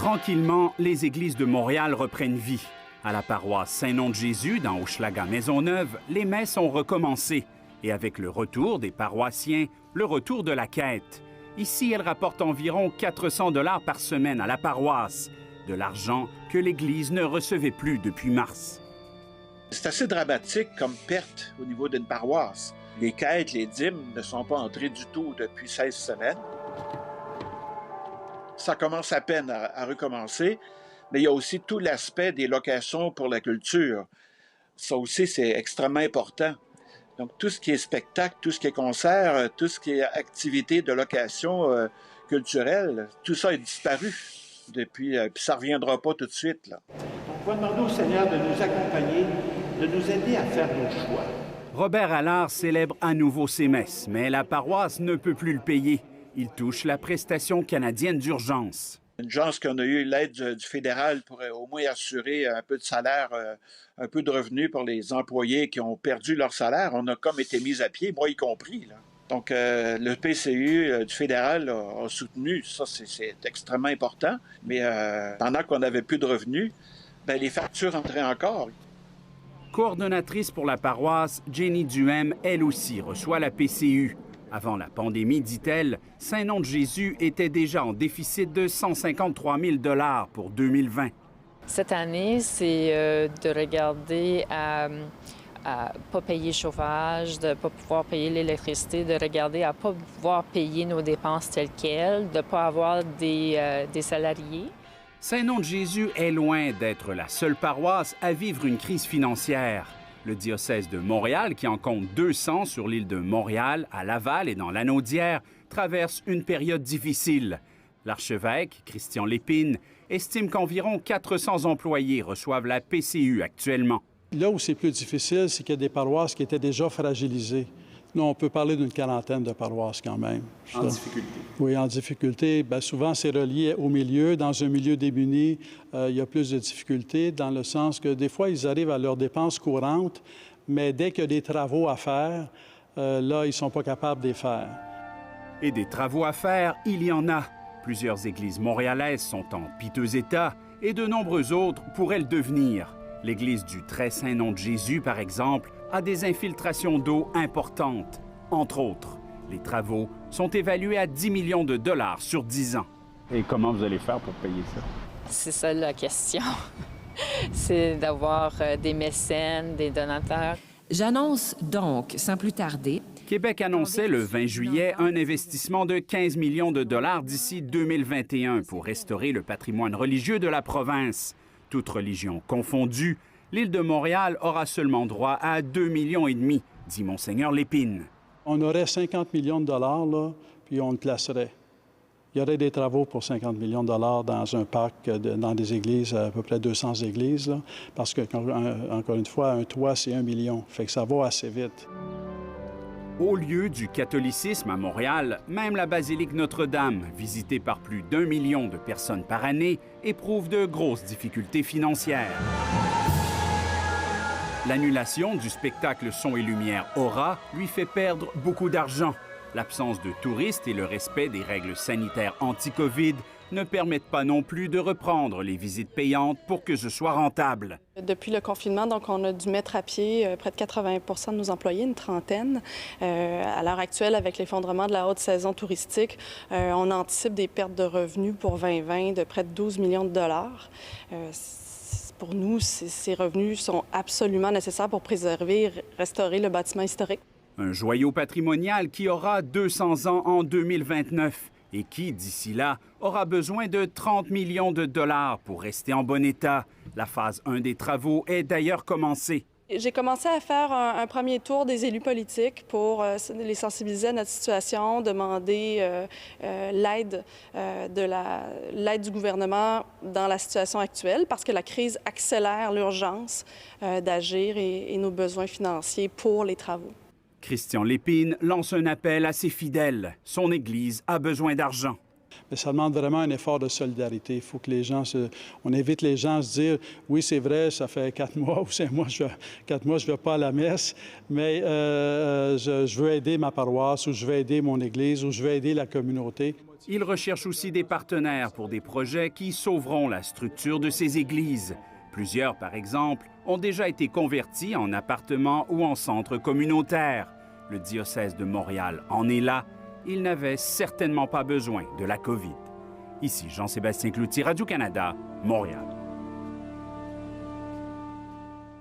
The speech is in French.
Tranquillement, les églises de Montréal reprennent vie. À la paroisse Saint-Nom-de-Jésus, dans Hochelaga-Maisonneuve, les messes ont recommencé. Et avec le retour des paroissiens, le retour de la quête. Ici, elle rapporte environ 400 $ par semaine à la paroisse, de l'argent que l'Église ne recevait plus depuis mars. C'est assez dramatique comme perte au niveau d'une paroisse. Les quêtes, les dîmes ne sont pas entrées du tout depuis 16 semaines. Ça commence à peine à recommencer, mais il y a aussi tout l'aspect des locations pour la culture. Ça aussi, c'est extrêmement important. Donc, tout ce qui est spectacle, tout ce qui est concert, tout ce qui est activité de location culturelle, tout ça est disparu depuis, puis ça ne reviendra pas tout de suite, là. On va demander au Seigneur de nous accompagner, de nous aider à faire nos choix. Robert Allard célèbre à nouveau ses messes, mais la paroisse ne peut plus le payer. Il touche la prestation canadienne d'urgence. Une chance qu'on a eu l'aide du fédéral pour au moins assurer un peu de salaire, un peu de revenus pour les employés qui ont perdu leur salaire. On a comme été mis à pied, moi y compris, là. Donc, le PCU du fédéral a soutenu, ça c'est extrêmement important. Mais pendant qu'on n'avait plus de revenus, bien, les factures entraient encore. Coordonnatrice pour la paroisse, Jenny Duhem, elle aussi, reçoit la PCU. Avant la pandémie, dit-elle, Saint-Nom-de-Jésus était déjà en déficit de 153 000 $ pour 2020. Cette année, c'est de regarder à pas payer le chauffage, de ne pas pouvoir payer l'électricité, de regarder à ne pas pouvoir payer nos dépenses telles quelles, de ne pas avoir des salariés. Saint-Nom-de-Jésus est loin d'être la seule paroisse à vivre une crise financière. Le diocèse de Montréal, qui en compte 200 sur l'île de Montréal, à Laval et dans l'Anaudière, traverse une période difficile. L'archevêque, Christian Lépine, estime qu'environ 400 employés reçoivent la PCU actuellement. Là où c'est plus difficile, c'est qu'il y a des paroisses qui étaient déjà fragilisées. Nous, on peut parler d'une quarantaine de paroisses quand même. En difficulté. Oui, en difficulté. Bien, souvent, c'est relié au milieu. Dans un milieu démuni, il y a plus de difficultés dans le sens que des fois, ils arrivent à leurs dépenses courantes, mais dès qu'il y a des travaux à faire, là, ils ne sont pas capables de les faire. Et des travaux à faire, il y en a. Plusieurs églises montréalaises sont en piteux état et de nombreux autres pourraient le devenir. L'église du Très-Saint-Nom-de-Jésus, par exemple, a des infiltrations d'eau importantes. Entre autres, les travaux sont évalués à 10 millions de $ sur 10 ans. Et comment vous allez faire pour payer ça? C'est ça la question. C'est d'avoir des mécènes, des donateurs. J'annonce donc, sans plus tarder... Québec annonçait le 20 juillet un investissement de 15 millions de $ d'ici 2021 pour restaurer le patrimoine religieux de la province. Toutes religions confondues, l'île de Montréal aura seulement droit à 2,5 millions, dit Monseigneur Lépine. On aurait 50 millions de dollars, là, puis on le placerait. Il y aurait des travaux pour 50 millions de dollars dans un parc, dans des églises, à peu près 200 églises, là, parce que, encore une fois, un toit, c'est 1 million. Fait que ça va assez vite. Au lieu du catholicisme à Montréal, même la basilique Notre-Dame, visitée par plus d'1 million de personnes par année, éprouve de grosses difficultés financières. L'annulation du spectacle Son et Lumière Aura lui fait perdre beaucoup d'argent. L'absence de touristes et le respect des règles sanitaires anti-COVID ne permettent pas non plus de reprendre les visites payantes pour que ce soit rentable. Depuis le confinement, donc, on a dû mettre à pied près de 80 % de nos employés, une trentaine. À l'heure actuelle, avec l'effondrement de la haute saison touristique, on anticipe des pertes de revenus pour 2020 de près de 12 millions de $. Pour nous, ces revenus sont absolument nécessaires pour préserver et restaurer le bâtiment historique. Un joyau patrimonial qui aura 200 ans en 2029 et qui, d'ici là, aura besoin de 30 millions de $ pour rester en bon état. La phase 1 des travaux est d'ailleurs commencée. J'ai commencé à faire un premier tour des élus politiques pour les sensibiliser à notre situation, demander l'aide du gouvernement dans la situation actuelle, parce que la crise accélère l'urgence d'agir et nos besoins financiers pour les travaux. Christian Lépine lance un appel à ses fidèles. Son Église a besoin d'argent. Mais ça demande vraiment un effort de solidarité. Il faut que les gens on invite les gens à se dire, oui, c'est vrai, ça fait 4 mois ou 5 mois, 4 mois, je ne vais pas à la messe, mais je veux aider ma paroisse, ou je veux aider mon Église, ou je veux aider la communauté. Il recherche aussi des partenaires pour des projets qui sauveront la structure de ces églises. Plusieurs, par exemple, ont déjà été convertis en appartements ou en centres communautaires. Le diocèse de Montréal en est là. Il n'avait certainement pas besoin de la COVID. Ici Jean-Sébastien Cloutier, Radio-Canada, Montréal.